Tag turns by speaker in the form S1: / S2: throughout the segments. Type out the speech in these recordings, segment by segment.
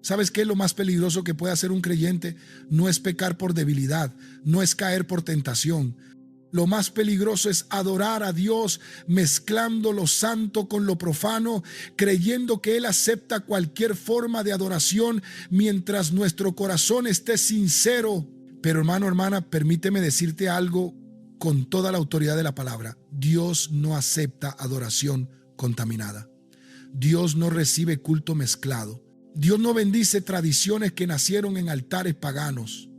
S1: ¿Sabes qué es lo más peligroso que puede hacer un creyente? No es pecar por debilidad, no es caer por tentación. Lo más peligroso es adorar a Dios mezclando lo santo con lo profano, creyendo que Él acepta cualquier forma de adoración mientras nuestro corazón esté sincero. Pero hermano, hermana, permíteme decirte algo con toda la autoridad de la palabra. Dios no acepta adoración contaminada. Dios no recibe culto mezclado. Dios no bendice tradiciones que nacieron en altares paganos.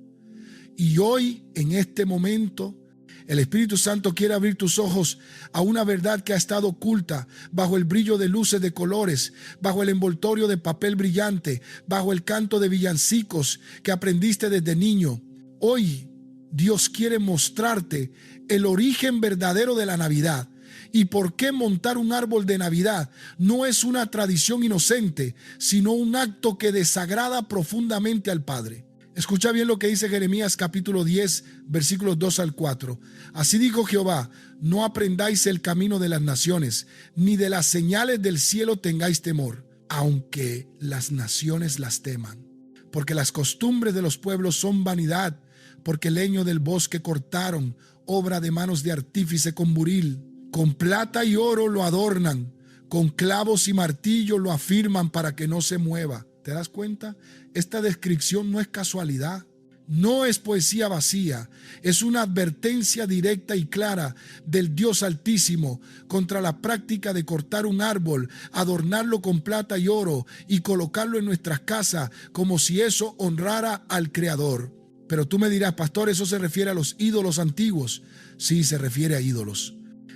S1: Y hoy, en este momento, el Espíritu Santo quiere abrir tus ojos a una verdad que ha estado oculta bajo el brillo de luces de colores, bajo el envoltorio de papel brillante, bajo el canto de villancicos que aprendiste desde niño. Hoy Dios quiere mostrarte el origen verdadero de la Navidad. ¿Y por qué montar un árbol de Navidad? No es una tradición inocente, sino un acto que desagrada profundamente al Padre. Escucha bien lo que dice Jeremías capítulo 10, versículos 2 al 4. Así dijo Jehová: no aprendáis el camino de las naciones, ni de las señales del cielo tengáis temor, aunque las naciones las teman. Porque las costumbres de los pueblos son vanidad, porque el leño del bosque cortaron, obra de manos de artífice con buril. Con plata y oro lo adornan, con clavos y martillo lo afirman para que no se mueva. ¿Te das cuenta? Esta descripción no es casualidad, no es poesía vacía, es una advertencia directa y clara del Dios Altísimo contra la práctica de cortar un árbol, adornarlo con plata y oro y colocarlo en nuestras casas como si eso honrara al Creador. Pero tú me dirás: pastor, ¿eso se refiere a los ídolos antiguos? Sí, se refiere a ídolos.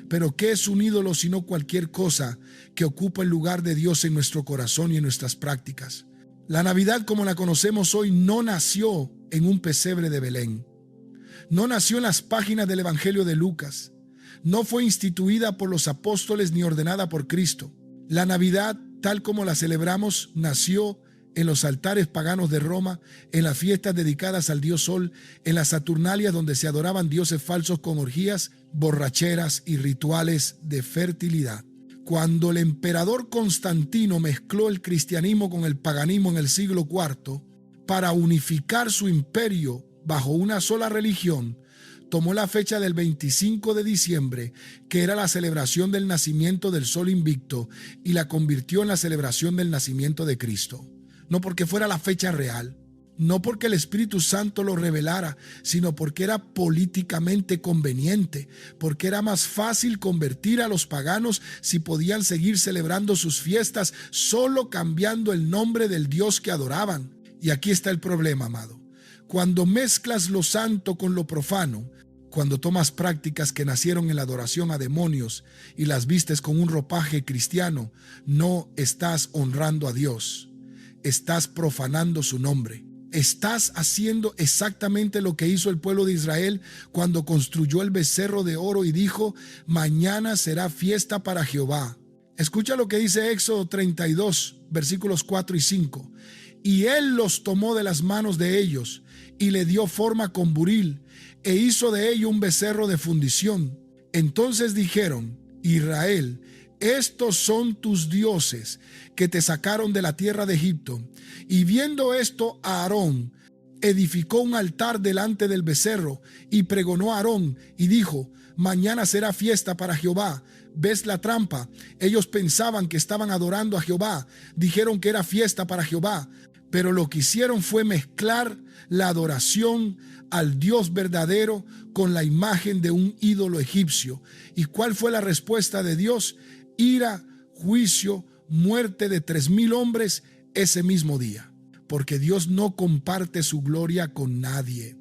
S1: Pero ¿qué es un ídolo sino cualquier cosa que ocupa el lugar de Dios en nuestro corazón y en nuestras prácticas? La Navidad como la conocemos hoy no nació en un pesebre de Belén. No nació en las páginas del Evangelio de Lucas. No fue instituida por los apóstoles ni ordenada por Cristo. La Navidad, tal como la celebramos, nació en los altares paganos de Roma, en las fiestas dedicadas al dios Sol, en las Saturnalias donde se adoraban dioses falsos con orgías, borracheras y rituales de fertilidad. Cuando el emperador Constantino mezcló el cristianismo con el paganismo en el siglo IV para unificar su imperio bajo una sola religión, tomó la fecha del 25 de diciembre, que era la celebración del nacimiento del sol invicto, y la convirtió en la celebración del nacimiento de Cristo. No porque fuera la fecha real, no porque el Espíritu Santo lo revelara, sino porque era políticamente conveniente, porque era más fácil convertir a los paganos si podían seguir celebrando sus fiestas solo cambiando el nombre del Dios que adoraban. Y aquí está el problema, amado. Cuando mezclas lo santo con lo profano, cuando tomas prácticas que nacieron en la adoración a demonios y las vistes con un ropaje cristiano, no estás honrando a Dios. Estás profanando su nombre. Estás haciendo exactamente lo que hizo el pueblo de Israel cuando construyó el becerro de oro y dijo: mañana será fiesta para Jehová. Escucha lo que dice Éxodo 32, versículos 4 y 5. Y él los tomó de las manos de ellos y le dio forma con buril e hizo de ello un becerro de fundición. Entonces dijeron: Israel, estos son tus dioses que te sacaron de la tierra de Egipto. Y viendo esto, Aarón edificó un altar delante del becerro y pregonó a Aarón y dijo: mañana será fiesta para Jehová. ¿Ves la trampa? Ellos pensaban que estaban adorando a Jehová. Dijeron que era fiesta para Jehová, pero lo que hicieron fue mezclar la adoración al Dios verdadero con la imagen de un ídolo egipcio. ¿Y cuál fue la respuesta de Dios? Ira, juicio, muerte de 3,000 hombres ese mismo día. Porque Dios no comparte su gloria con nadie.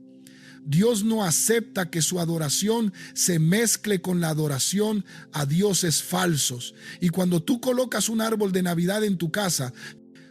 S1: Dios no acepta que su adoración se mezcle con la adoración a dioses falsos. Y cuando tú colocas un árbol de Navidad en tu casa,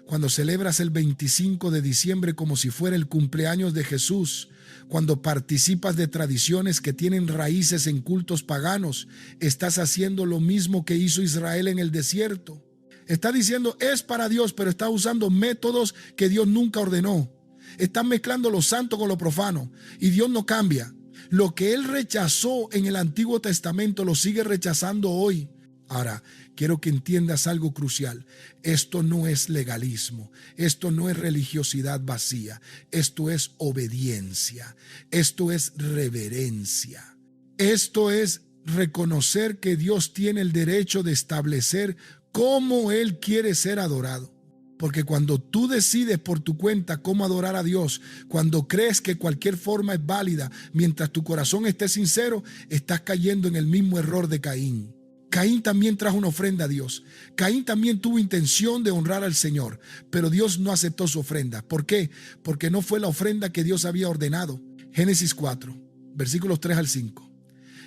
S1: cuando celebras el 25 de diciembre como si fuera el cumpleaños de Jesús, cuando participas de tradiciones que tienen raíces en cultos paganos, estás haciendo lo mismo que hizo Israel en el desierto. Está diciendo es para Dios, pero está usando métodos que Dios nunca ordenó. Están mezclando lo santo con lo profano y Dios no cambia. Lo que Él rechazó en el Antiguo Testamento lo sigue rechazando hoy. Ahora, quiero que entiendas algo crucial. Esto no es legalismo, esto no es religiosidad vacía, esto es obediencia, esto es reverencia, esto es reconocer que Dios tiene el derecho de establecer cómo Él quiere ser adorado. Porque cuando tú decides por tu cuenta cómo adorar a Dios, cuando crees que cualquier forma es válida, mientras tu corazón esté sincero, estás cayendo en el mismo error de Caín. Caín también trajo una ofrenda a Dios. Caín también tuvo intención de honrar al Señor, pero Dios no aceptó su ofrenda. ¿Por qué? Porque no fue la ofrenda que Dios había ordenado. Génesis 4, versículos 3 al 5.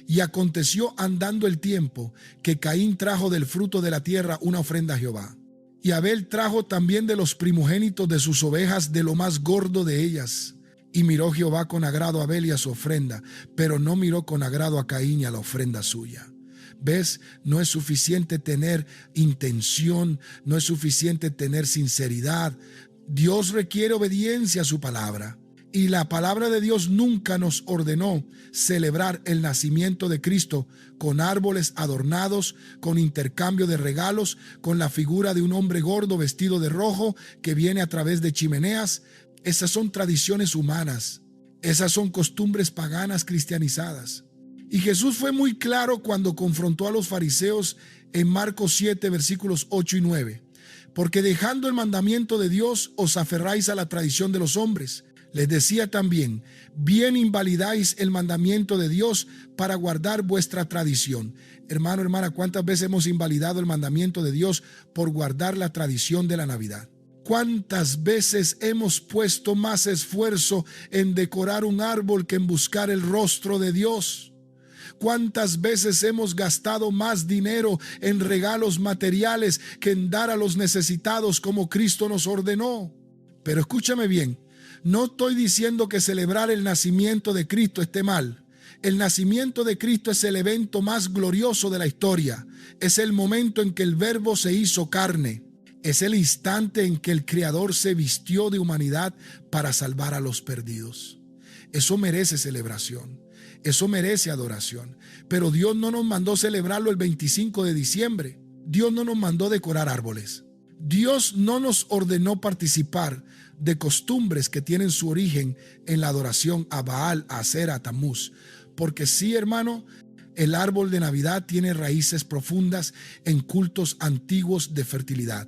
S1: Y aconteció andando el tiempo que Caín trajo del fruto de la tierra una ofrenda a Jehová. Y Abel trajo también de los primogénitos de sus ovejas, de lo más gordo de ellas. Y miró Jehová con agrado a Abel y a su ofrenda, pero no miró con agrado a Caín y a la ofrenda suya. ¿Ves? No es suficiente tener intención, no es suficiente tener sinceridad. Dios requiere obediencia a su palabra. Y la palabra de Dios nunca nos ordenó celebrar el nacimiento de Cristo con árboles adornados, con intercambio de regalos, con la figura de un hombre gordo vestido de rojo que viene a través de chimeneas. Esas son tradiciones humanas. Esas son costumbres paganas cristianizadas. Y Jesús fue muy claro cuando confrontó a los fariseos en Marcos 7, versículos 8 y 9. Porque dejando el mandamiento de Dios, os aferráis a la tradición de los hombres. Les decía también, bien invalidáis el mandamiento de Dios para guardar vuestra tradición. Hermano, hermana, ¿cuántas veces hemos invalidado el mandamiento de Dios por guardar la tradición de la Navidad? ¿Cuántas veces hemos puesto más esfuerzo en decorar un árbol que en buscar el rostro de Dios? ¿Cuántas veces hemos gastado más dinero en regalos materiales que en dar a los necesitados como Cristo nos ordenó? Pero escúchame bien. No estoy diciendo que celebrar el nacimiento de Cristo esté mal. El nacimiento de Cristo es el evento más glorioso de la historia. Es el momento en que el Verbo se hizo carne. Es el instante en que el Creador se vistió de humanidad para salvar a los perdidos. Eso merece celebración. Eso merece adoración. Pero Dios no nos mandó celebrarlo el 25 de diciembre. Dios no nos mandó decorar árboles. Dios no nos ordenó participar de costumbres que tienen su origen en la adoración a Baal, a Asera, a Tamuz. Porque sí, hermano, el árbol de Navidad tiene raíces profundas en cultos antiguos de fertilidad.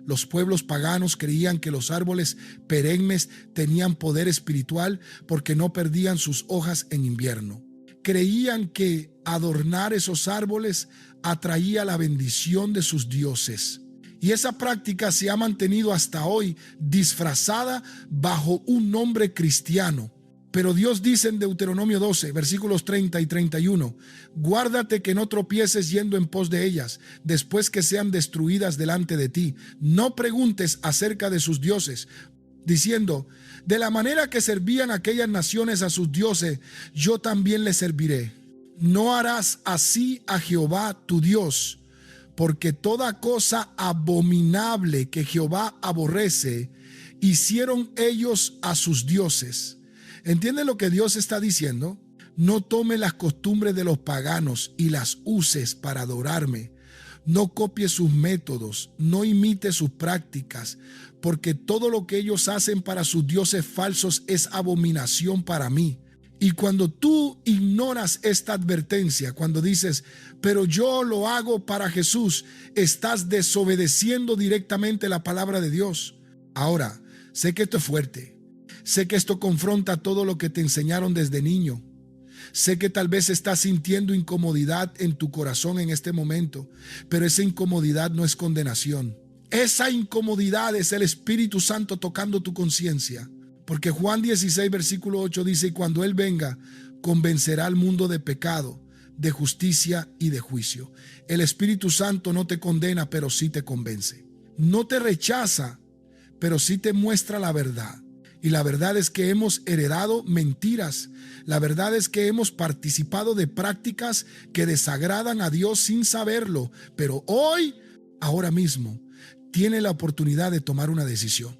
S1: Los pueblos paganos creían que los árboles perennes tenían poder espiritual porque no perdían sus hojas en invierno. Creían que adornar esos árboles atraía la bendición de sus dioses. Y esa práctica se ha mantenido hasta hoy disfrazada bajo un nombre cristiano. Pero Dios dice en Deuteronomio 12, versículos 30 y 31, guárdate que no tropieces yendo en pos de ellas, después que sean destruidas delante de ti. No preguntes acerca de sus dioses, diciendo, de la manera que servían aquellas naciones a sus dioses, yo también les serviré. No harás así a Jehová tu Dios, porque toda cosa abominable que Jehová aborrece, hicieron ellos a sus dioses. ¿Entiende lo que Dios está diciendo? No tome las costumbres de los paganos y las uses para adorarme. No copies sus métodos, no imites sus prácticas, porque todo lo que ellos hacen para sus dioses falsos es abominación para mí. Y cuando tú ignoras esta advertencia, cuando dices, pero yo lo hago para Jesús, estás desobedeciendo directamente la palabra de Dios. Ahora, sé que esto es fuerte. Sé que esto confronta todo lo que te enseñaron desde niño. Sé que tal vez estás sintiendo incomodidad en tu corazón en este momento, pero esa incomodidad no es condenación. Esa incomodidad es el Espíritu Santo tocando tu conciencia. Porque Juan 16, versículo 8 dice, y cuando Él venga, convencerá al mundo de pecado, de justicia y de juicio. El Espíritu Santo no te condena, pero sí te convence. No te rechaza, pero sí te muestra la verdad. Y la verdad es que hemos heredado mentiras. La verdad es que hemos participado de prácticas que desagradan a Dios sin saberlo. Pero hoy, ahora mismo, tiene la oportunidad de tomar una decisión.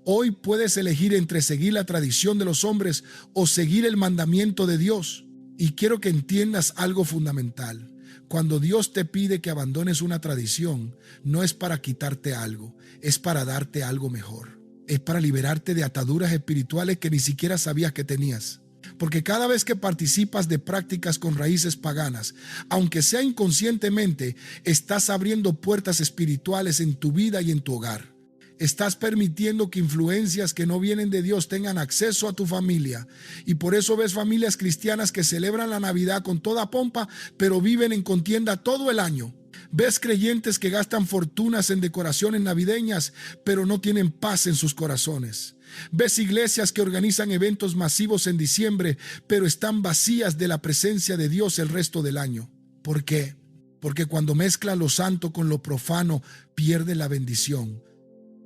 S1: Hoy puedes elegir entre seguir la tradición de los hombres o seguir el mandamiento de Dios. Y quiero que entiendas algo fundamental. Cuando Dios te pide que abandones una tradición, no es para quitarte algo, es para darte algo mejor. Es para liberarte de ataduras espirituales que ni siquiera sabías que tenías. Porque cada vez que participas de prácticas con raíces paganas, aunque sea inconscientemente, estás abriendo puertas espirituales en tu vida y en tu hogar. Estás permitiendo que influencias que no vienen de Dios tengan acceso a tu familia. Y por eso ves familias cristianas que celebran la Navidad con toda pompa, pero viven en contienda todo el año. Ves creyentes que gastan fortunas en decoraciones navideñas, pero no tienen paz en sus corazones. Ves iglesias que organizan eventos masivos en diciembre, pero están vacías de la presencia de Dios el resto del año. ¿Por qué? Porque cuando mezcla lo santo con lo profano, pierde la bendición.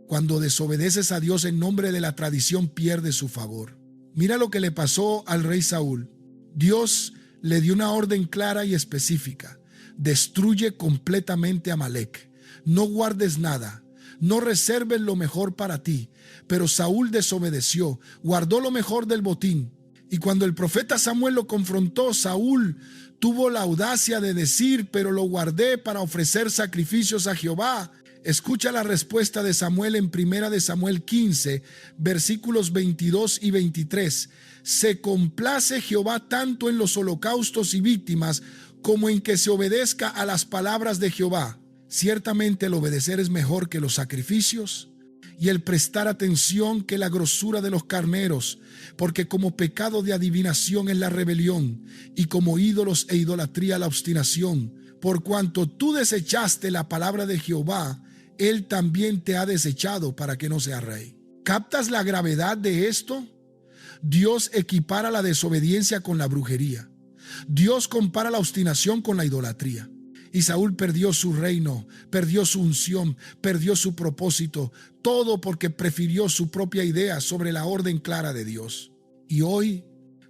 S1: Cuando desobedeces a Dios en nombre de la tradición, pierde su favor. Mira lo que le pasó al rey Saúl. Dios le dio una orden clara y específica. Destruye completamente a Amalek. No guardes nada. No reserves lo mejor para ti. Pero Saúl desobedeció, guardó lo mejor del botín. Y cuando el profeta Samuel lo confrontó, Saúl tuvo la audacia de decir: pero lo guardé para ofrecer sacrificios a Jehová. Escucha la respuesta de Samuel en 1 Samuel 15, versículos 22 y 23. Se complace Jehová tanto en los holocaustos y víctimas como en que se obedezca a las palabras de Jehová. Ciertamente el obedecer es mejor que los sacrificios, y el prestar atención que la grosura de los carneros, porque como pecado de adivinación es la rebelión, y como ídolos e idolatría la obstinación. Por cuanto tú desechaste la palabra de Jehová, Él también te ha desechado para que no seas rey. ¿Captas la gravedad de esto? Dios equipara la desobediencia con la brujería. Dios compara la obstinación con la idolatría. Y Saúl perdió su reino, perdió su unción, perdió su propósito, todo porque prefirió su propia idea sobre la orden clara de Dios. Y hoy,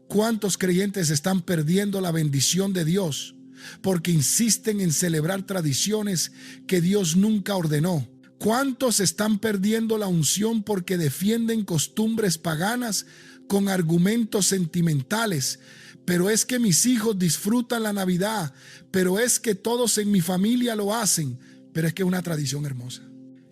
S1: ¿cuántos creyentes están perdiendo la bendición de Dios porque insisten en celebrar tradiciones que Dios nunca ordenó? ¿Cuántos están perdiendo la unción porque defienden costumbres paganas con argumentos sentimentales? Pero es que mis hijos disfrutan la Navidad, pero es que todos en mi familia lo hacen, pero es que es una tradición hermosa.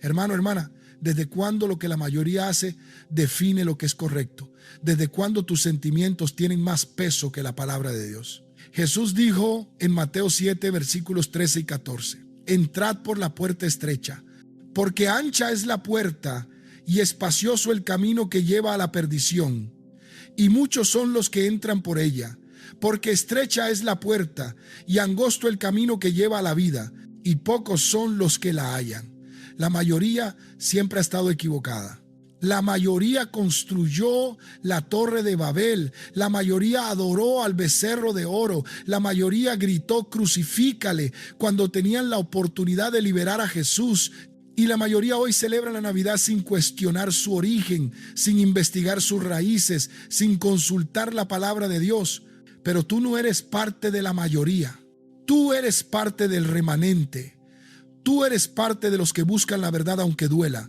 S1: Hermano, hermana, ¿desde cuándo lo que la mayoría hace define lo que es correcto? ¿Desde cuándo tus sentimientos tienen más peso que la palabra de Dios? Jesús dijo en Mateo 7, versículos 13 y 14, entrad por la puerta estrecha, porque ancha es la puerta y espacioso el camino que lleva a la perdición, y muchos son los que entran por ella. Porque estrecha es la puerta y angosto el camino que lleva a la vida, y pocos son los que la hallan. La mayoría siempre ha estado equivocada. La mayoría construyó la torre de Babel. La mayoría adoró al becerro de oro. La mayoría gritó crucifícale cuando tenían la oportunidad de liberar a Jesús. Y la mayoría hoy celebra la Navidad sin cuestionar su origen, sin investigar sus raíces, sin consultar la palabra de Dios. Pero tú no eres parte de la mayoría. Tú eres parte del remanente. Tú eres parte de los que buscan la verdad aunque duela.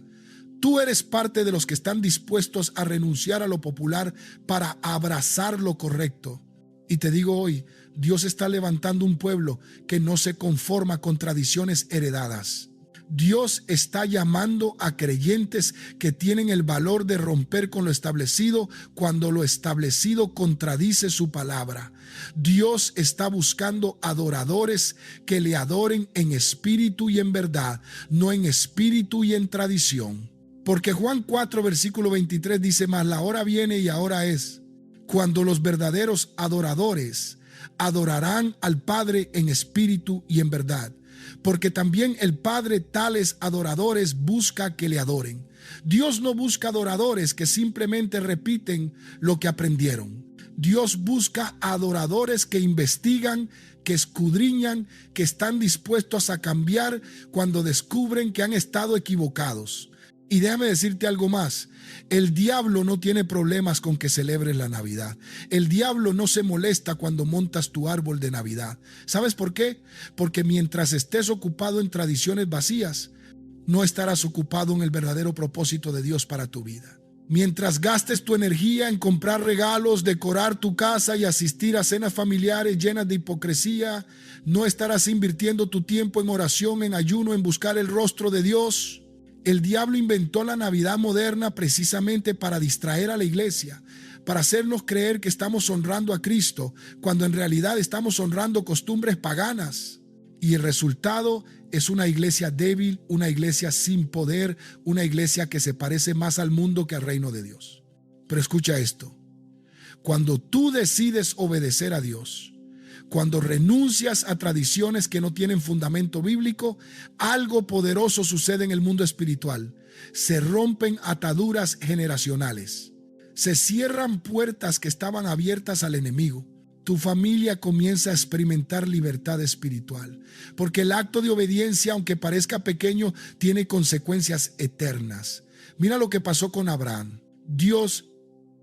S1: Tú eres parte de los que están dispuestos a renunciar a lo popular para abrazar lo correcto. Y te digo hoy, Dios está levantando un pueblo que no se conforma con tradiciones heredadas. Dios está llamando a creyentes que tienen el valor de romper con lo establecido cuando lo establecido contradice su palabra. Dios está buscando adoradores que le adoren en espíritu y en verdad, no en espíritu y en tradición. Porque Juan 4, versículo 23 dice: mas la hora viene y ahora es, cuando los verdaderos adoradores adorarán al Padre en espíritu y en verdad. Porque también el Padre tales adoradores busca que le adoren. Dios no busca adoradores que simplemente repiten lo que aprendieron. Dios busca adoradores que investigan, que escudriñan, que están dispuestos a cambiar cuando descubren que han estado equivocados. Y déjame decirte algo más, el diablo no tiene problemas con que celebres la Navidad. El diablo no se molesta cuando montas tu árbol de Navidad. ¿Sabes por qué? Porque mientras estés ocupado en tradiciones vacías, no estarás ocupado en el verdadero propósito de Dios para tu vida. Mientras gastes tu energía en comprar regalos, decorar tu casa y asistir a cenas familiares llenas de hipocresía, no estarás invirtiendo tu tiempo en oración, en ayuno, en buscar el rostro de Dios. El diablo inventó la Navidad moderna precisamente para distraer a la iglesia, para hacernos creer que estamos honrando a Cristo, cuando en realidad estamos honrando costumbres paganas. Y el resultado es una iglesia débil, una iglesia sin poder, una iglesia que se parece más al mundo que al reino de Dios. Pero escucha esto: cuando tú decides obedecer a Dios, cuando renuncias a tradiciones que no tienen fundamento bíblico, algo poderoso sucede en el mundo espiritual. Se rompen ataduras generacionales. Se cierran puertas que estaban abiertas al enemigo. Tu familia comienza a experimentar libertad espiritual, porque el acto de obediencia, aunque parezca pequeño, tiene consecuencias eternas. Mira lo que pasó con Abraham. Dios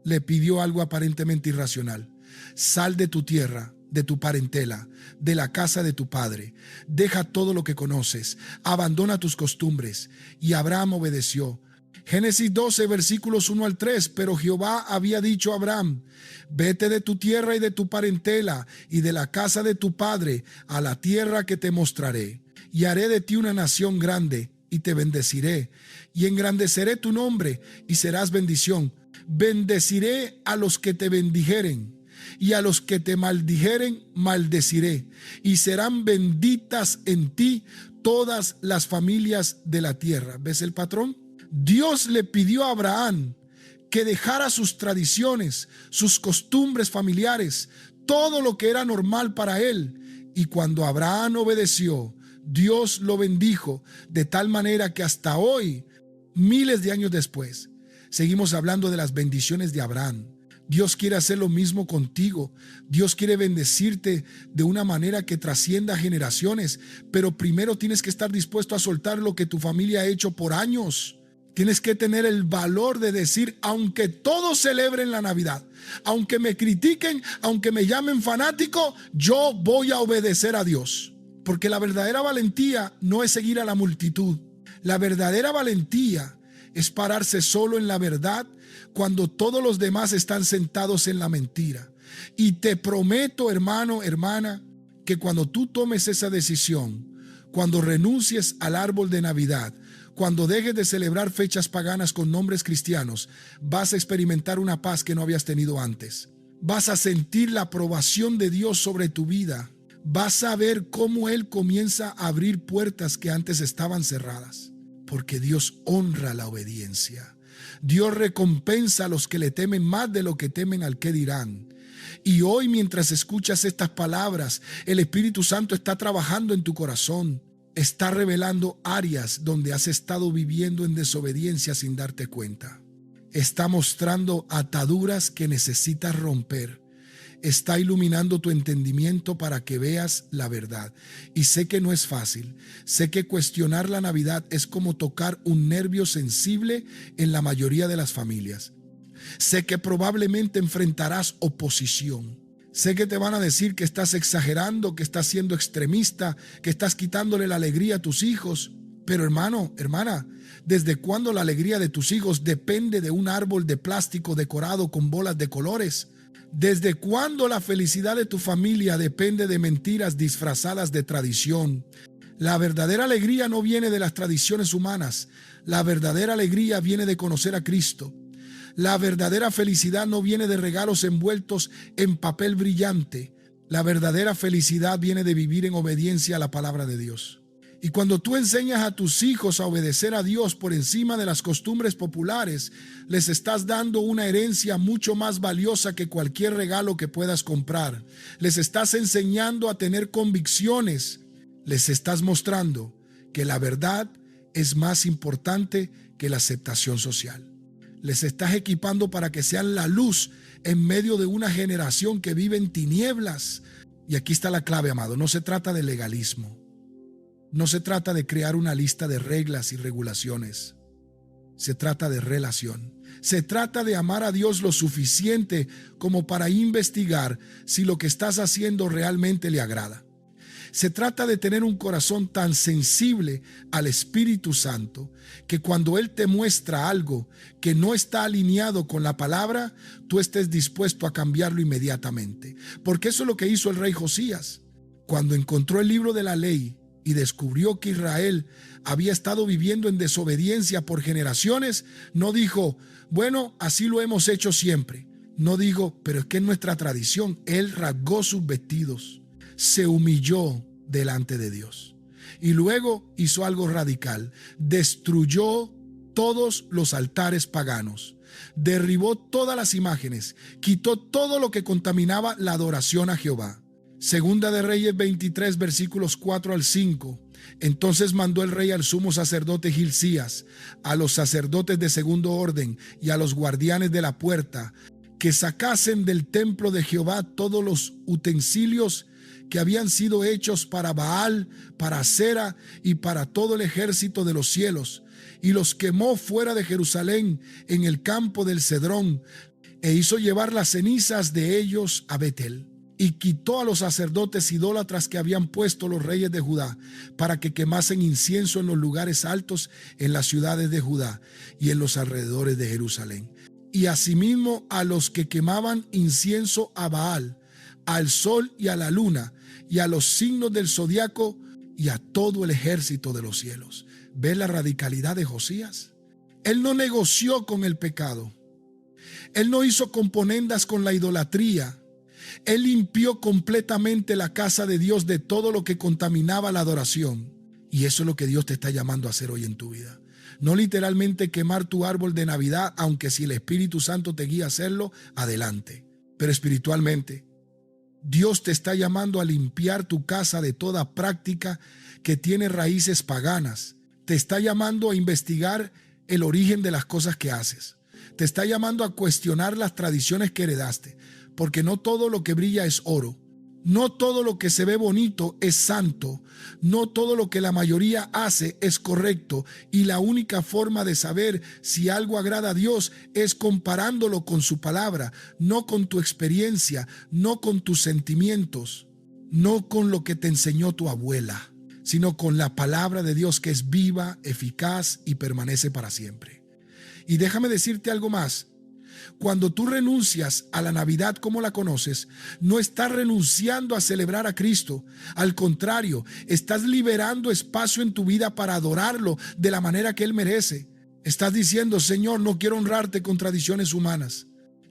S1: le pidió algo aparentemente irracional: sal de tu tierra, de tu parentela, de la casa de tu padre, deja todo lo que conoces, abandona tus costumbres. Y Abraham obedeció. Génesis 12, versículos 1 al 3. Pero Jehová había dicho a Abraham: vete de tu tierra y de tu parentela y de la casa de tu padre a la tierra que te mostraré, y haré de ti una nación grande, y te bendeciré, y engrandeceré tu nombre, y serás bendición. Bendeciré a los que te bendijeren, y a los que te maldijeren maldeciré, y serán benditas en ti todas las familias de la tierra. ¿Ves el patrón? Dios le pidió a Abraham que dejara sus tradiciones, sus costumbres familiares, todo lo que era normal para él. Y cuando Abraham obedeció, Dios lo bendijo de tal manera que hasta hoy, miles de años después, seguimos hablando de las bendiciones de Abraham. Dios quiere hacer lo mismo contigo. Dios quiere bendecirte de una manera que trascienda generaciones, pero primero tienes que estar dispuesto a soltar lo que tu familia ha hecho por años. Tienes que tener el valor de decir: aunque todos celebren la Navidad, aunque me critiquen, aunque me llamen fanático, yo voy a obedecer a Dios. Porque la verdadera valentía no es seguir a la multitud. La verdadera valentía es pararse solo en la verdad cuando todos los demás están sentados en la mentira. Y te prometo, hermano, hermana, que cuando tú tomes esa decisión, cuando renuncies al árbol de Navidad, cuando dejes de celebrar fechas paganas con nombres cristianos, vas a experimentar una paz que no habías tenido antes. Vas a sentir la aprobación de Dios sobre tu vida. Vas a ver cómo Él comienza a abrir puertas que antes estaban cerradas. Porque Dios honra la obediencia. Dios recompensa a los que le temen más de lo que temen al que dirán. Y hoy, mientras escuchas estas palabras, el Espíritu Santo está trabajando en tu corazón. Está revelando áreas donde has estado viviendo en desobediencia sin darte cuenta. Está mostrando ataduras que necesitas romper. Está iluminando tu entendimiento para que veas la verdad. Y sé que no es fácil. Sé que cuestionar la Navidad es como tocar un nervio sensible en la mayoría de las familias. Sé que probablemente enfrentarás oposición. Sé que te van a decir que estás exagerando, que estás siendo extremista, que estás quitándole la alegría a tus hijos. Pero hermano, hermana, ¿desde cuándo la alegría de tus hijos depende de un árbol de plástico decorado con bolas de colores? ¿Desde cuándo la felicidad de tu familia depende de mentiras disfrazadas de tradición? La verdadera alegría no viene de las tradiciones humanas. La verdadera alegría viene de conocer a Cristo. La verdadera felicidad no viene de regalos envueltos en papel brillante. La verdadera felicidad viene de vivir en obediencia a la palabra de Dios. Y cuando tú enseñas a tus hijos a obedecer a Dios por encima de las costumbres populares, les estás dando una herencia mucho más valiosa que cualquier regalo que puedas comprar. Les estás enseñando a tener convicciones. Les estás mostrando que la verdad es más importante que la aceptación social. Les estás equipando para que sean la luz en medio de una generación que vive en tinieblas. Y aquí está la clave, amado. No se trata de legalismo. No se trata de crear una lista de reglas y regulaciones. Se trata de relación. Se trata de amar a Dios lo suficiente como para investigar si lo que estás haciendo realmente le agrada. Se trata de tener un corazón tan sensible al Espíritu Santo que cuando Él te muestra algo que no está alineado con la palabra, tú estés dispuesto a cambiarlo inmediatamente. Porque eso es lo que hizo el rey Josías. Cuando encontró el libro de la ley y descubrió que Israel había estado viviendo en desobediencia por generaciones, no dijo, bueno, así lo hemos hecho siempre. No dijo, pero es que es nuestra tradición. Él rasgó sus vestidos, se humilló delante de Dios y luego hizo algo radical. Destruyó todos los altares paganos, derribó todas las imágenes, quitó todo lo que contaminaba la adoración a Jehová. Segunda de Reyes 23, versículos 4 al 5. Entonces mandó el rey al sumo sacerdote Hilcías, a los sacerdotes de segundo orden y a los guardianes de la puerta, que sacasen del templo de Jehová todos los utensilios que habían sido hechos para Baal, para Acera y para todo el ejército de los cielos, y los quemó fuera de Jerusalén en el campo del Cedrón, e hizo llevar las cenizas de ellos a Betel. Y quitó a los sacerdotes idólatras que habían puesto los reyes de Judá, para que quemasen incienso en los lugares altos en las ciudades de Judá y en los alrededores de Jerusalén. Y asimismo a los que quemaban incienso a Baal, al sol y a la luna, y a los signos del zodiaco, y a todo el ejército de los cielos. ¿Ves la radicalidad de Josías? Él no negoció con el pecado. Él no hizo componendas con la idolatría. Él limpió completamente la casa de Dios de todo lo que contaminaba la adoración. Y eso es lo que Dios te está llamando a hacer hoy en tu vida. No literalmente quemar tu árbol de Navidad, aunque si el Espíritu Santo te guía a hacerlo, adelante. Pero espiritualmente, Dios te está llamando a limpiar tu casa de toda práctica que tiene raíces paganas. Te está llamando a investigar el origen de las cosas que haces. Te está llamando a cuestionar las tradiciones que heredaste, porque no todo lo que brilla es oro. No todo lo que se ve bonito es santo. No todo lo que la mayoría hace es correcto. Y la única forma de saber si algo agrada a Dios es comparándolo con su palabra, no con tu experiencia, no con tus sentimientos, no con lo que te enseñó tu abuela, sino con la palabra de Dios, que es viva, eficaz y permanece para siempre. Y déjame decirte algo más. Cuando tú renuncias a la Navidad como la conoces, no estás renunciando a celebrar a Cristo. Al contrario, estás liberando espacio en tu vida para adorarlo de la manera que Él merece. Estás diciendo, Señor, no quiero honrarte con tradiciones humanas.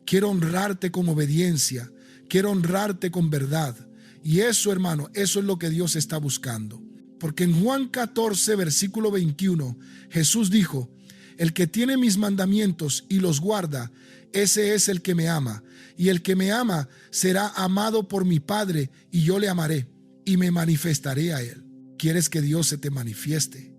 S1: Quiero honrarte con obediencia. Quiero honrarte con verdad. Y eso, hermano, eso es lo que Dios está buscando. Porque en Juan 14, versículo 21, Jesús dijo, el que tiene mis mandamientos y los guarda, ese es el que me ama. Y el que me ama será amado por mi Padre, y yo le amaré y me manifestaré a él. ¿Quieres que Dios se te manifieste?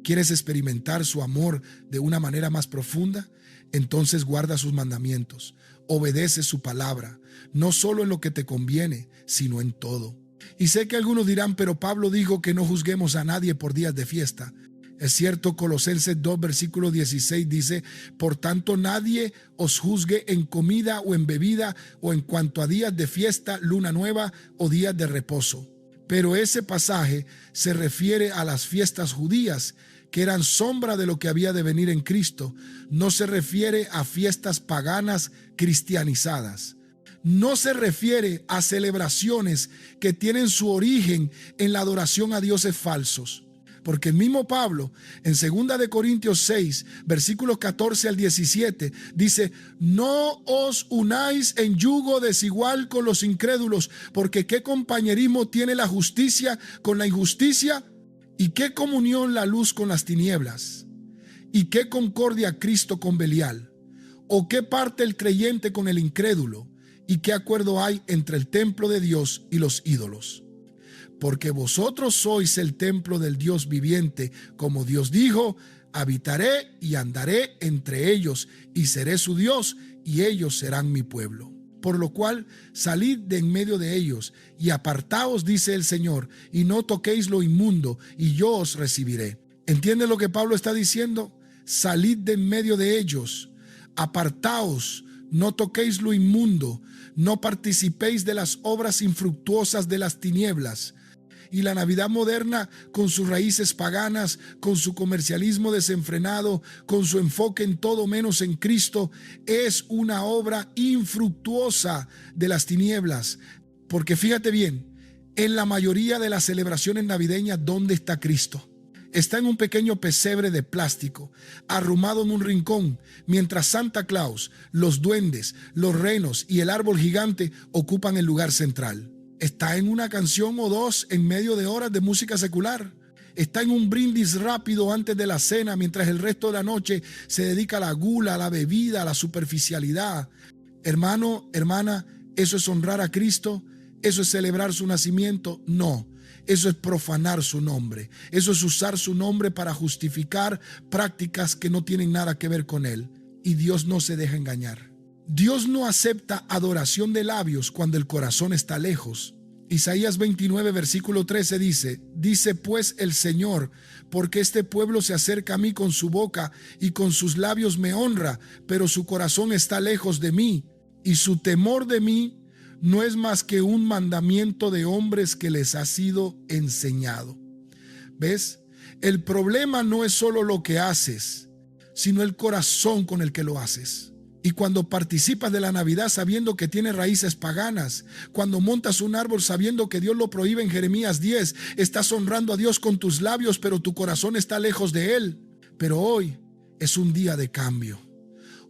S1: ¿Quieres experimentar su amor de una manera más profunda? Entonces guarda sus mandamientos, obedece su palabra, no solo en lo que te conviene, sino en todo. Y sé que algunos dirán, pero Pablo dijo que no juzguemos a nadie por días de fiesta. Es cierto, Colosenses 2, versículo 16 dice, por tanto nadie os juzgue en comida o en bebida o en cuanto a días de fiesta, luna nueva o días de reposo. Pero ese pasaje se refiere a las fiestas judías, que eran sombra de lo que había de venir en Cristo. No se refiere a fiestas paganas cristianizadas. No se refiere a celebraciones que tienen su origen en la adoración a dioses falsos. Porque el mismo Pablo, en 2 de Corintios 6, versículos 14 al 17, dice, no os unáis en yugo desigual con los incrédulos, porque ¿qué compañerismo tiene la justicia con la injusticia? ¿Y qué comunión la luz con las tinieblas? ¿Y qué concordia Cristo con Belial? ¿O qué parte el creyente con el incrédulo? ¿Y qué acuerdo hay entre el templo de Dios y los ídolos? Porque vosotros sois el templo del Dios viviente, como Dios dijo, habitaré y andaré entre ellos, y seré su Dios, y ellos serán mi pueblo. Por lo cual, salid de en medio de ellos, y apartaos, dice el Señor, y no toquéis lo inmundo, y yo os recibiré. ¿Entiendes lo que Pablo está diciendo? Salid de en medio de ellos, apartaos, no toquéis lo inmundo, no participéis de las obras infructuosas de las tinieblas. Y la Navidad moderna, con sus raíces paganas, con su comercialismo desenfrenado, con su enfoque en todo menos en Cristo, es una obra infructuosa de las tinieblas. Porque fíjate bien, en la mayoría de las celebraciones navideñas, ¿dónde está Cristo? Está en un pequeño pesebre de plástico, arrumado en un rincón, mientras Santa Claus, los duendes, los renos y el árbol gigante ocupan el lugar central. Está en una canción o dos en medio de horas de música secular. Está en un brindis rápido antes de la cena, mientras el resto de la noche se dedica a la gula, a la bebida, a la superficialidad. Hermano, hermana, ¿eso es honrar a Cristo? ¿Eso es celebrar su nacimiento? No. Eso es profanar su nombre. Eso es usar su nombre para justificar prácticas que no tienen nada que ver con él. Y Dios no se deja engañar. Dios no acepta adoración de labios cuando el corazón está lejos. Isaías 29, versículo 13 dice pues el Señor, porque este pueblo se acerca a mí con su boca y con sus labios me honra, pero su corazón está lejos de mí y su temor de mí no es más que un mandamiento de hombres que les ha sido enseñado. ¿Ves? El problema no es solo lo que haces, sino el corazón con el que lo haces. Y cuando participas de la Navidad sabiendo que tiene raíces paganas, cuando montas un árbol sabiendo que Dios lo prohíbe en Jeremías 10, estás honrando a Dios con tus labios, pero tu corazón está lejos de Él. Pero hoy es un día de cambio.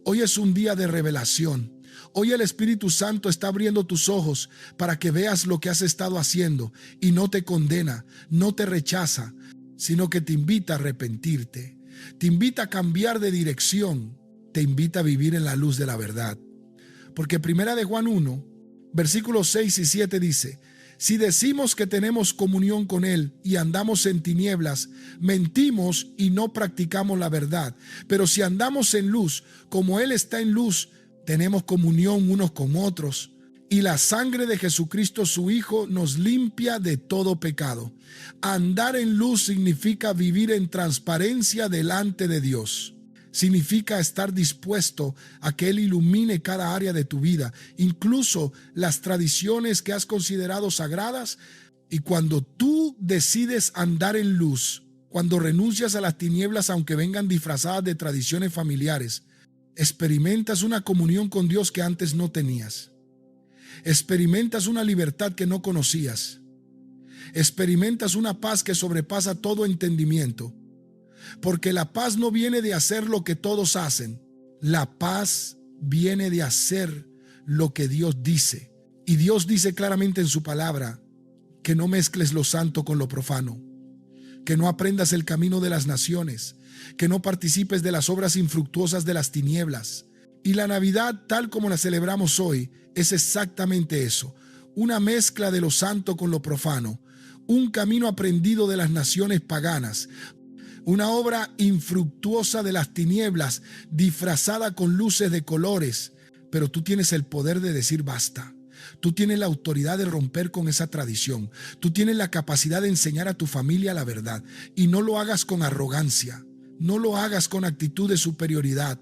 S1: Hoy es un día de revelación. Hoy el Espíritu Santo está abriendo tus ojos para que veas lo que has estado haciendo y no te condena, no te rechaza, sino que te invita a arrepentirte, te invita a cambiar de dirección, te invita a vivir en la luz de la verdad. Porque Primera de Juan 1, versículos 6 y 7 dice: si decimos que tenemos comunión con Él y andamos en tinieblas, mentimos y no practicamos la verdad. Pero si andamos en luz, como Él está en luz, tenemos comunión unos con otros, y la sangre de Jesucristo su Hijo nos limpia de todo pecado. Andar en luz significa vivir en transparencia delante de Dios. Significa estar dispuesto a que Él ilumine cada área de tu vida, incluso las tradiciones que has considerado sagradas. Y cuando tú decides andar en luz, cuando renuncias a las tinieblas aunque vengan disfrazadas de tradiciones familiares, experimentas una comunión con Dios que antes no tenías. Experimentas una libertad que no conocías. Experimentas una paz que sobrepasa todo entendimiento. Porque la paz no viene de hacer lo que todos hacen. La paz viene de hacer lo que Dios dice. Y Dios dice claramente en su palabra que no mezcles lo santo con lo profano, que no aprendas el camino de las naciones, que no participes de las obras infructuosas de las tinieblas. Y la Navidad, tal como la celebramos hoy, es exactamente eso, una mezcla de lo santo con lo profano, un camino aprendido de las naciones paganas, una obra infructuosa de las tinieblas disfrazada con luces de colores, pero tú tienes el poder de decir basta. Tú tienes la autoridad de romper con esa tradición. Tú tienes la capacidad de enseñar a tu familia la verdad. Y no lo hagas con arrogancia. No lo hagas con actitud de superioridad.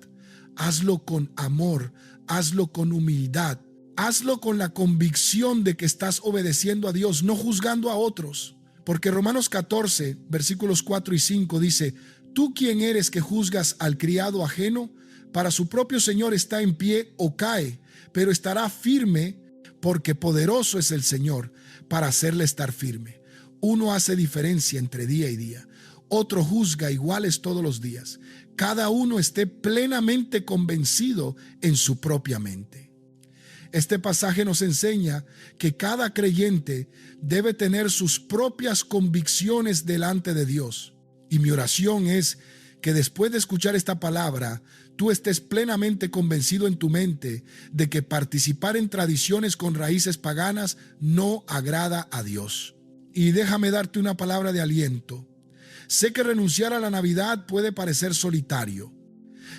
S1: Hazlo con amor. Hazlo con humildad. Hazlo con la convicción de que estás obedeciendo a Dios, no juzgando a otros. Porque Romanos 14, versículos 4 y 5 dice: ¿tú quién eres que juzgas al criado ajeno? Para su propio Señor está en pie o cae, pero estará firme, porque poderoso es el Señor para hacerle estar firme. Uno hace diferencia entre día y día, otro juzga iguales todos los días. Cada uno esté plenamente convencido en su propia mente. Este pasaje nos enseña que cada creyente debe tener sus propias convicciones delante de Dios. Y mi oración es que después de escuchar esta palabra, tú estés plenamente convencido en tu mente de que participar en tradiciones con raíces paganas no agrada a Dios. Y déjame darte una palabra de aliento. Sé que renunciar a la Navidad puede parecer solitario.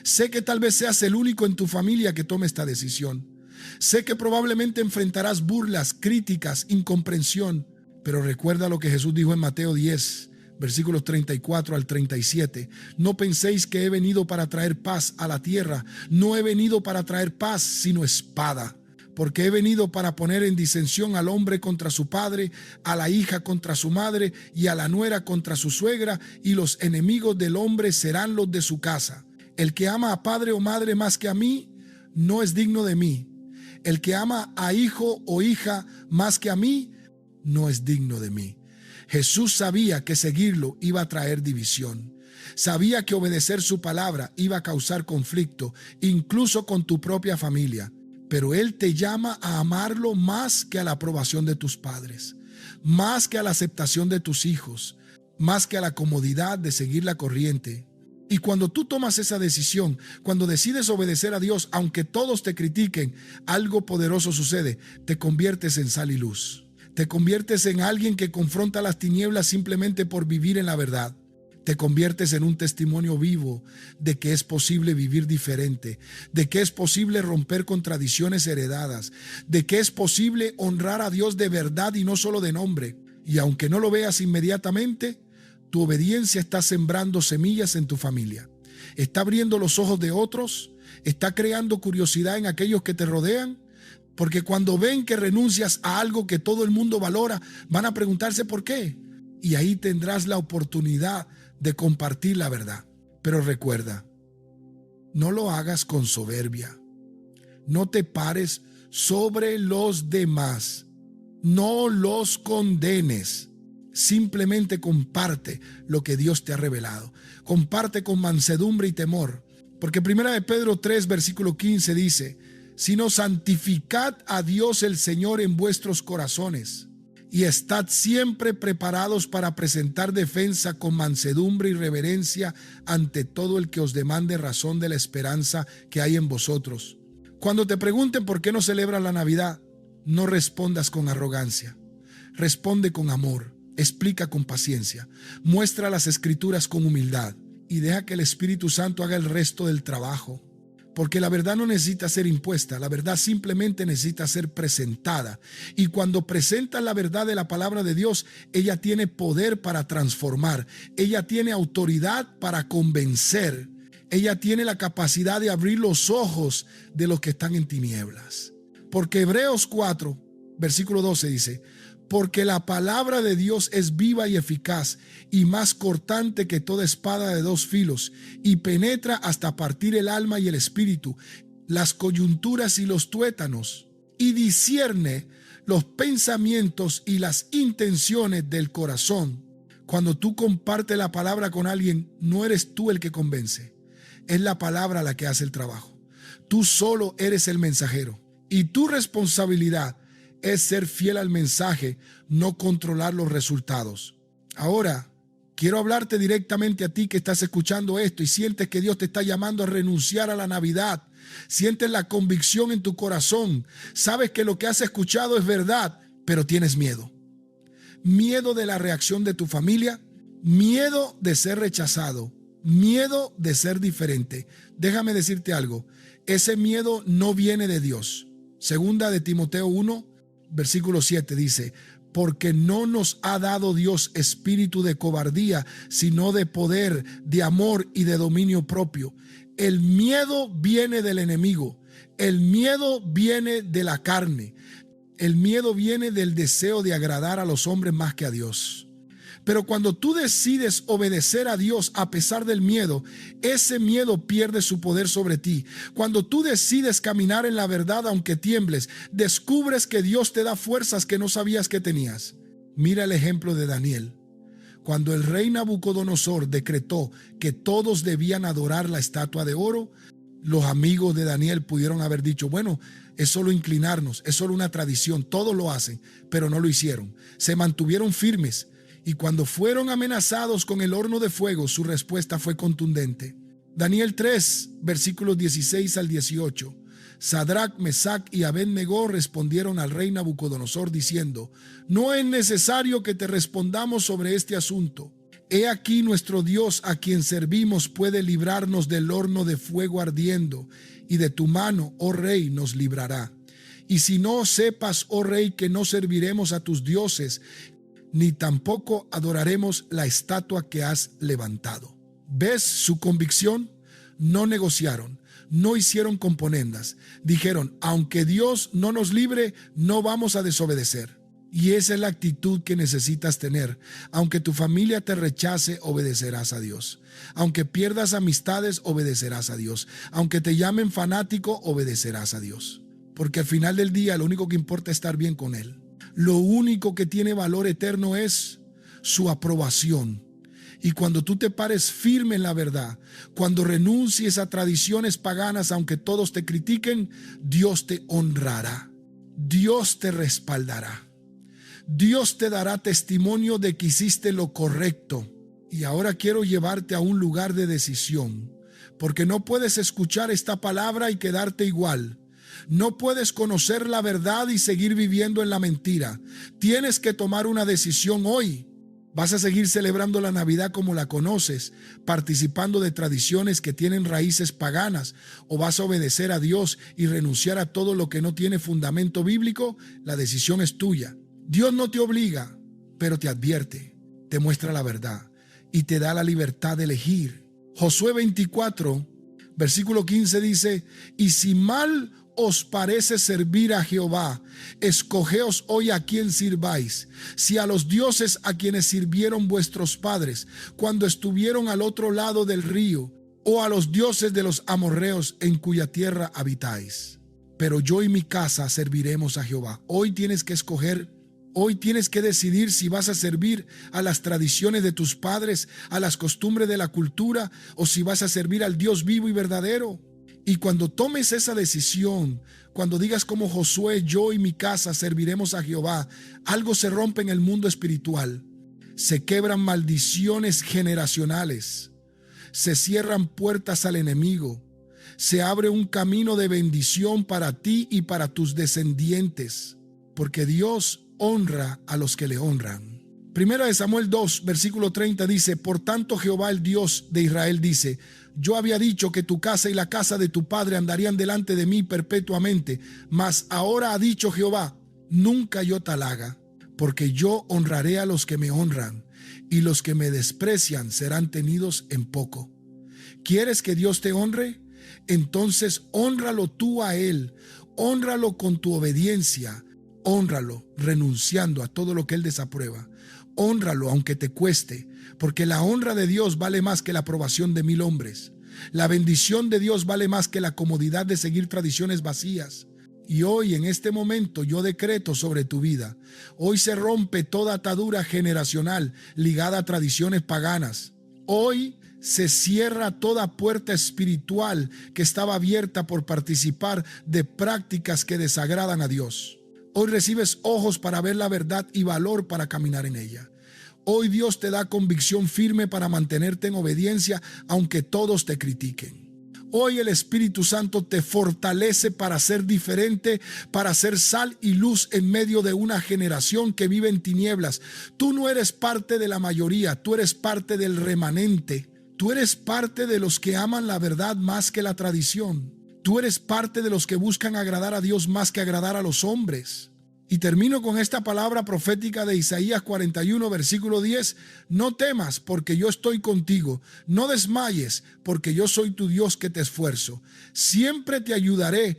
S1: Sé que tal vez seas el único en tu familia que tome esta decisión. Sé que probablemente enfrentarás burlas, críticas, incomprensión, pero recuerda lo que Jesús dijo en Mateo 10, versículos 34 al 37. No penséis que he venido para traer paz a la tierra. No he venido para traer paz, sino espada. porque he venido para poner en disensión al hombre contra su padre, a la hija contra su madre y a la nuera contra su suegra, y los enemigos del hombre serán los de su casa. El que ama a padre o madre más que a mí, no es digno de mí. El que ama a hijo o hija más que a mí, no es digno de mí. Jesús sabía que seguirlo iba a traer división. Sabía que obedecer su palabra iba a causar conflicto, incluso con tu propia familia. Pero Él te llama a amarlo más que a la aprobación de tus padres, más que a la aceptación de tus hijos, más que a la comodidad de seguir la corriente. Y cuando tú tomas esa decisión, cuando decides obedecer a Dios, aunque todos te critiquen, algo poderoso sucede. Te conviertes en sal y luz. Te conviertes en alguien que confronta las tinieblas simplemente por vivir en la verdad. Te conviertes en un testimonio vivo de que es posible vivir diferente, de que es posible romper con tradiciones heredadas, de que es posible honrar a Dios de verdad y no solo de nombre. Y aunque no lo veas inmediatamente, tu obediencia está sembrando semillas en tu familia. Está abriendo los ojos de otros, está creando curiosidad en aquellos que te rodean, porque cuando ven que renuncias a algo que todo el mundo valora, van a preguntarse por qué. Y ahí tendrás la oportunidad de compartir la verdad. Pero recuerda, no lo hagas con soberbia. No te pares sobre los demás. No los condenes. Simplemente comparte lo que Dios te ha revelado. Comparte con mansedumbre y temor. Porque 1 Pedro 3, versículo 15 dice: sino santificad a Dios el Señor en vuestros corazones, y estad siempre preparados para presentar defensa con mansedumbre y reverencia ante todo el que os demande razón de la esperanza que hay en vosotros. Cuando te pregunten por qué no celebras la Navidad, no respondas con arrogancia. Responde con amor, explica con paciencia, muestra las Escrituras con humildad y deja que el Espíritu Santo haga el resto del trabajo. Porque la verdad no necesita ser impuesta, la verdad simplemente necesita ser presentada. Y cuando presentas la verdad de la palabra de Dios, ella tiene poder para transformar, ella tiene autoridad para convencer, ella tiene la capacidad de abrir los ojos de los que están en tinieblas. Porque Hebreos 4, versículo 12 dice: porque la palabra de Dios es viva y eficaz y más cortante que toda espada de dos filos, y penetra hasta partir el alma y el espíritu, las coyunturas y los tuétanos, y discierne los pensamientos y las intenciones del corazón. Cuando tú compartes la palabra con alguien, no eres tú el que convence, es la palabra la que hace el trabajo. Tú solo eres el mensajero, y tu responsabilidad es ser fiel al mensaje, no controlar los resultados. Ahora, quiero hablarte directamente a ti que estás escuchando esto y sientes que Dios te está llamando a renunciar a la Navidad. Sientes la convicción en tu corazón. Sabes que lo que has escuchado es verdad, pero tienes miedo. Miedo de la reacción de tu familia, miedo de ser rechazado, miedo de ser diferente. Déjame decirte algo, ese miedo no viene de Dios. Segunda de Timoteo 1, versículo 7 dice: porque no nos ha dado Dios espíritu de cobardía, sino de poder, de amor y de dominio propio. El miedo viene del enemigo, el miedo viene de la carne, el miedo viene del deseo de agradar a los hombres más que a Dios. Pero cuando tú decides obedecer a Dios a pesar del miedo, ese miedo pierde su poder sobre ti. Cuando tú decides caminar en la verdad aunque tiembles, descubres que Dios te da fuerzas que no sabías que tenías. Mira el ejemplo de Daniel. Cuando el rey Nabucodonosor decretó que todos debían adorar la estatua de oro, los amigos de Daniel pudieron haber dicho: bueno, es solo inclinarnos, es solo una tradición, todos lo hacen, pero no lo hicieron. Se mantuvieron firmes. Y cuando fueron amenazados con el horno de fuego, su respuesta fue contundente. Daniel 3, versículos 16 al 18. Sadrac, Mesac y Abed-Negó respondieron al rey Nabucodonosor diciendo: no es necesario que te respondamos sobre este asunto. He aquí nuestro Dios a quien servimos puede librarnos del horno de fuego ardiendo, y de tu mano, oh rey, nos librará. Y si no, sepas, oh rey, que no serviremos a tus dioses, ni tampoco adoraremos la estatua que has levantado. ¿Ves su convicción? No negociaron, no hicieron componendas. Dijeron, aunque Dios no nos libre, no vamos a desobedecer. Y esa es la actitud que necesitas tener. Aunque tu familia te rechace, obedecerás a Dios. Aunque pierdas amistades, obedecerás a Dios. Aunque te llamen fanático, obedecerás a Dios. Porque al final del día lo único que importa es estar bien con Él. Lo único que tiene valor eterno es su aprobación. Y cuando tú te pares firme en la verdad, cuando renuncies a tradiciones paganas, aunque todos te critiquen, Dios te honrará. Dios te respaldará. Dios te dará testimonio de que hiciste lo correcto. Y ahora quiero llevarte a un lugar de decisión, porque no puedes escuchar esta palabra y quedarte igual. No puedes conocer la verdad y seguir viviendo en la mentira. Tienes que tomar una decisión hoy. ¿Vas a seguir celebrando la Navidad como la conoces, participando de tradiciones que tienen raíces paganas, o vas a obedecer a Dios y renunciar a todo lo que no tiene fundamento bíblico? La decisión es tuya. Dios no te obliga, pero te advierte, te muestra la verdad y te da la libertad de elegir. Josué 24, versículo 15 dice, y si mal os parece servir a Jehová, escogeos hoy a quién sirváis, si a los dioses a quienes sirvieron vuestros padres cuando estuvieron al otro lado del río, o a los dioses de los amorreos en cuya tierra habitáis. Pero yo y mi casa serviremos a Jehová. Hoy tienes que escoger. Hoy tienes que decidir si vas a servir a las tradiciones de tus padres, a las costumbres de la cultura, o si vas a servir al Dios vivo y verdadero. Y cuando tomes esa decisión, cuando digas como Josué, yo y mi casa serviremos a Jehová, algo se rompe en el mundo espiritual. Se quebran maldiciones generacionales. Se cierran puertas al enemigo. Se abre un camino de bendición para ti y para tus descendientes. Porque Dios honra a los que le honran. Primera de Samuel 2, versículo 30 dice, por tanto Jehová el Dios de Israel dice, yo había dicho que tu casa y la casa de tu padre andarían delante de mí perpetuamente, mas ahora ha dicho Jehová, nunca yo tal haga, porque yo honraré a los que me honran, y los que me desprecian serán tenidos en poco. ¿Quieres que Dios te honre? Entonces hónralo tú a Él, hónralo con tu obediencia. Hónralo renunciando a todo lo que Él desaprueba. Hónralo aunque te cueste, porque la honra de Dios vale más que la aprobación de 1000 hombres. La bendición de Dios vale más que la comodidad de seguir tradiciones vacías. Y hoy, en este momento, yo decreto sobre tu vida. Hoy se rompe toda atadura generacional ligada a tradiciones paganas. Hoy se cierra toda puerta espiritual que estaba abierta por participar de prácticas que desagradan a Dios. Hoy recibes ojos para ver la verdad y valor para caminar en ella. Hoy Dios te da convicción firme para mantenerte en obediencia aunque todos te critiquen. Hoy el Espíritu Santo te fortalece para ser diferente, para ser sal y luz en medio de una generación que vive en tinieblas. Tú no eres parte de la mayoría, tú eres parte del remanente. Tú eres parte de los que aman la verdad más que la tradición. Tú eres parte de los que buscan agradar a Dios más que agradar a los hombres. Y termino con esta palabra profética de Isaías 41, versículo 10. No temas, porque yo estoy contigo. No desmayes, porque yo soy tu Dios que te esfuerzo. Siempre te ayudaré,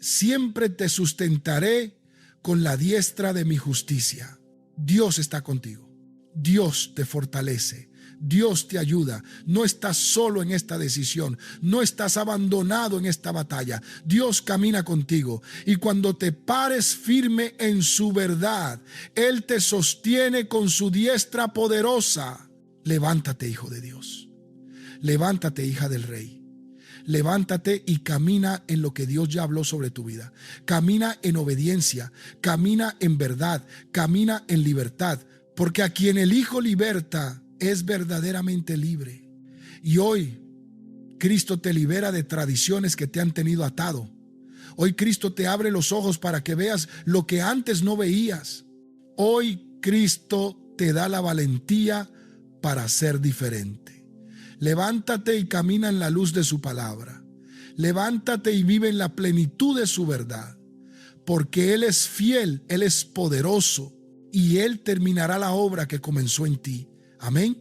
S1: siempre te sustentaré con la diestra de mi justicia. Dios está contigo. Dios te fortalece. Dios te ayuda. No estás solo en esta decisión. No estás abandonado en esta batalla. Dios camina contigo. Y cuando te pares firme en su verdad, Él te sostiene con su diestra poderosa. Levántate, hijo de Dios. Levántate, hija del Rey. Levántate y camina en lo que Dios ya habló sobre tu vida. Camina en obediencia. Camina en verdad. Camina en libertad. Porque a quien el Hijo liberta, es verdaderamente libre. Y hoy Cristo te libera de tradiciones que te han tenido atado. Hoy Cristo te abre los ojos para que veas lo que antes no veías. Hoy Cristo te da la valentía para ser diferente. Levántate y camina en la luz de su palabra. Levántate y vive en la plenitud de su verdad. Porque Él es fiel, Él es poderoso y Él terminará la obra que comenzó en ti. Amén.